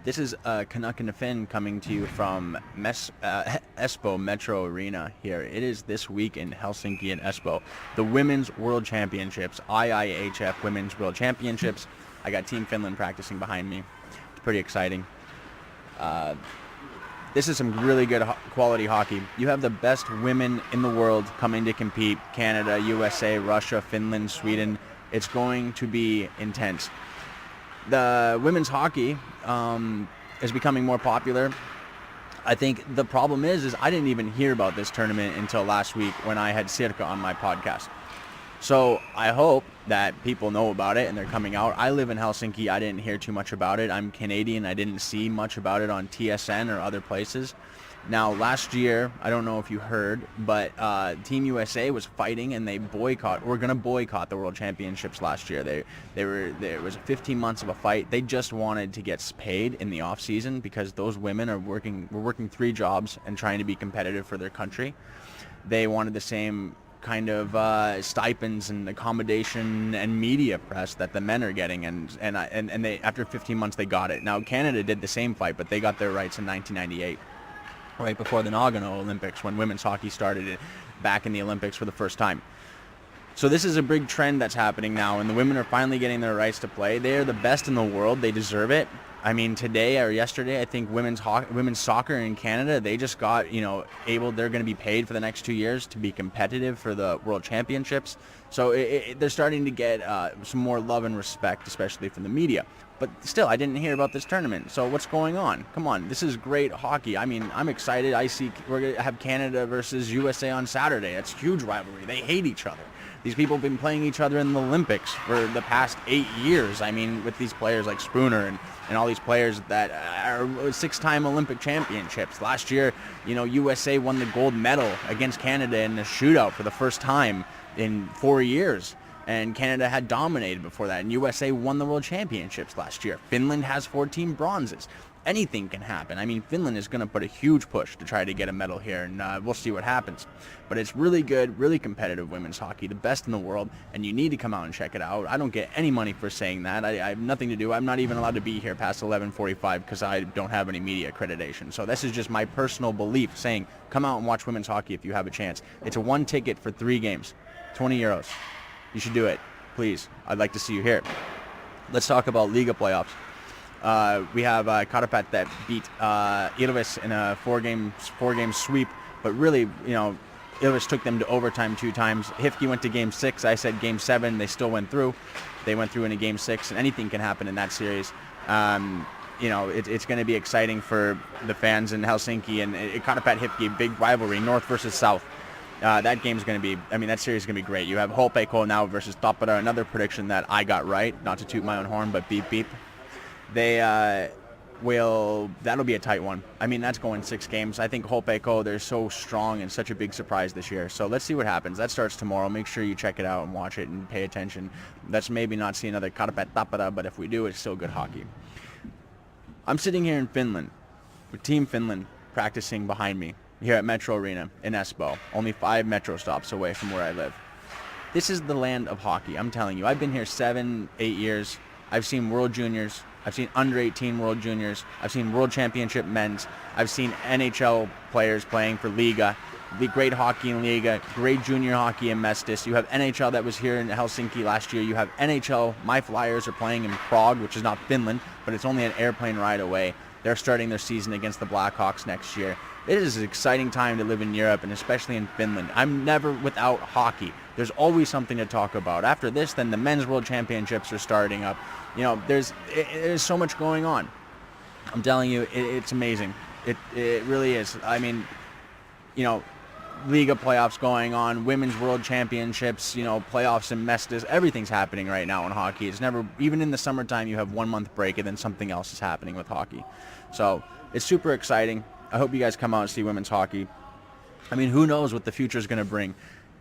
This is Canuck and the Finn coming to you from Espoo Metro Arena here. It is this week in Helsinki and Espoo. The Women's World Championships, IIHF Women's World Championships. I got Team Finland practicing behind me. It's pretty exciting. This is some really good quality hockey. You have the best women in the world coming to compete. Canada, USA, Russia, Finland, Sweden. It's going to be intense. The women's hockey is becoming more popular. I think the problem is I didn't even hear about this tournament until last week when I had Sirka on my podcast. So I hope that people know about it and they're coming out. I live in Helsinki. I didn't hear too much about it. I'm Canadian. I didn't see much about it on TSN or other places. Now, last year, I don't know if you heard, but Team USA was fighting and they were going to boycott the World Championships last year. There was 15 months of a fight. They just wanted to get paid in the off season because those women were working 3 jobs and trying to be competitive for their country. They wanted the same kind of stipends and accommodation and media press that the men are getting, and they after 15 months they got it. Now Canada did the same fight, but they got their rights in 1998. Right before the Nagano Olympics, when women's hockey started back in the Olympics for the first time. So this is a big trend that's happening now, and the women are finally getting their rights to play. They are the best in the world. They deserve it. I mean, today or yesterday, I think women's soccer in Canada, they just got, they're going to be paid for the next 2 years to be competitive for the World Championships. So they're starting to get some more love and respect, especially from the media. But still, I didn't hear about this tournament. So what's going on? Come on, this is great hockey. I mean, I'm excited. I see we're going to have Canada versus USA on Saturday. That's a huge rivalry. They hate each other. These people have been playing each other in the Olympics for the past 8 years. I mean, with these players like Spooner and all these players that are 6-time Olympic championships. Last year, USA won the gold medal against Canada in a shootout for the first time in 4 years. And Canada had dominated before that, and USA won the World Championships last year. Finland has 14 bronzes. Anything can happen. I mean, Finland is going to put a huge push to try to get a medal here, and we'll see what happens. But it's really good, really competitive women's hockey, the best in the world, and you need to come out and check it out. I don't get any money for saying that. I have nothing to do. I'm not even allowed to be here past 11:45 because I don't have any media accreditation. So this is just my personal belief saying, come out and watch women's hockey if you have a chance. It's a 1 ticket for 3 games, 20 euros. You should do it, please. I'd like to see you here. Let's talk about Liiga playoffs. We have Canuck that beat Ilves in a four-game sweep, but really, Ilves took them to overtime 2 times. IIHF went to Game 6. I said Game 7. They still went through. They went through in a Game 6, and anything can happen in that series. It's going to be exciting for the fans in Helsinki, and Canuck IIHF, big rivalry, North versus South. That game's going to be, that series is going to be great. You have HPK now versus Tappara, another prediction that I got right, not to toot my own horn, but beep beep. That'll be a tight one. That's going 6 games. I think HPK, they're so strong and such a big surprise this year. So let's see what happens. That starts tomorrow. Make sure you check it out and watch it and pay attention. Let's maybe not see another Canuck Tappara, but if we do, it's still good hockey. I'm sitting here in Finland with Team Finland practicing behind me here at Metro Arena in Espoo, only 5 metro stops away from where I live. This is the land of hockey, I'm telling you. I've been here 7-8 years. I've seen World Juniors. I've seen under 18 World Juniors. I've seen World Championship men's. I've seen NHL players playing for Liiga. Great hockey in Liiga, great junior hockey in Mestis. You have NHL that was here in Helsinki last year. You have NHL. My Flyers are playing in Prague, which is not Finland, but it's only an airplane ride away. They're starting their season against the Blackhawks next year. It is an exciting time to live in Europe, and especially in Finland. I'm never without hockey. There's always something to talk about. After this, then the Men's World Championships are starting up. There's so much going on. I'm telling you, it's amazing. It really is. Liiga playoffs going on, Women's World Championships, playoffs in Mestis. Everything's happening right now in hockey. It's never, even in the summertime, you have 1 month break, and then something else is happening with hockey. So it's super exciting. I hope you guys come out and see women's hockey. Who knows what the future is going to bring.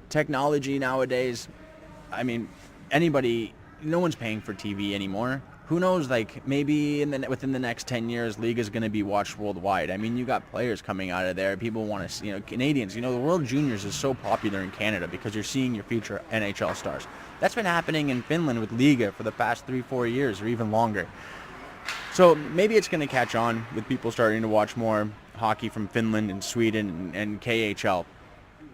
Technology nowadays, no one's paying for TV anymore. Who knows, maybe within the next 10 years, Liiga is going to be watched worldwide. You got players coming out of there. People want to see, Canadians. The World Juniors is so popular in Canada because you're seeing your future NHL stars. That's been happening in Finland with Liiga for the past 3-4 years or even longer. So maybe it's going to catch on with people starting to watch more hockey from Finland and Sweden and KHL.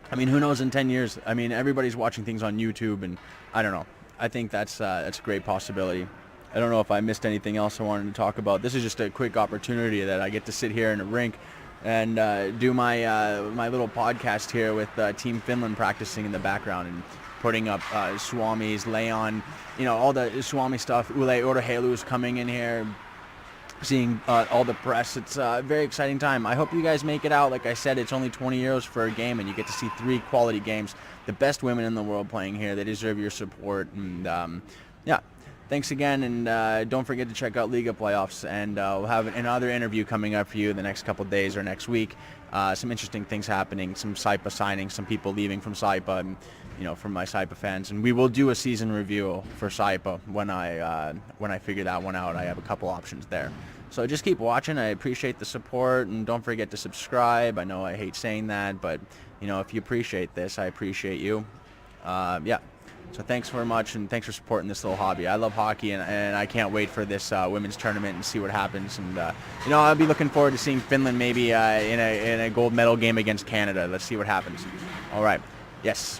I mean, who knows in 10 years? I mean, everybody's watching things on YouTube, and I don't know. I think that's a great possibility. I don't know if I missed anything else I wanted to talk about. This is just a quick opportunity that I get to sit here in a rink and do my my little podcast here with Team Finland practicing in the background and putting up Suomi's, Leon, all the Suomi stuff. Ule Urheilu's coming in here, seeing all the press. It's a very exciting time. I hope you guys make it out. Like I said, it's only 20 euros for a game, and you get to see 3 quality games. The best women in the world playing here. They deserve your support. And yeah, thanks again. And don't forget to check out Liiga playoffs. And we'll have another interview coming up for you the next couple days or next week. Some interesting things happening. Some Saipa signings. Some people leaving from Saipa. And, from my Saipa fans. And we will do a season review for Saipa when I figure that one out. I have a couple options there. So just keep watching. I appreciate the support, and don't forget to subscribe. I know I hate saying that, but if you appreciate this, I appreciate you. Yeah. So thanks very much, and thanks for supporting this little hobby. I love hockey, and I can't wait for this women's tournament and see what happens. And I'll be looking forward to seeing Finland maybe in a gold medal game against Canada. Let's see what happens. All right. Yes.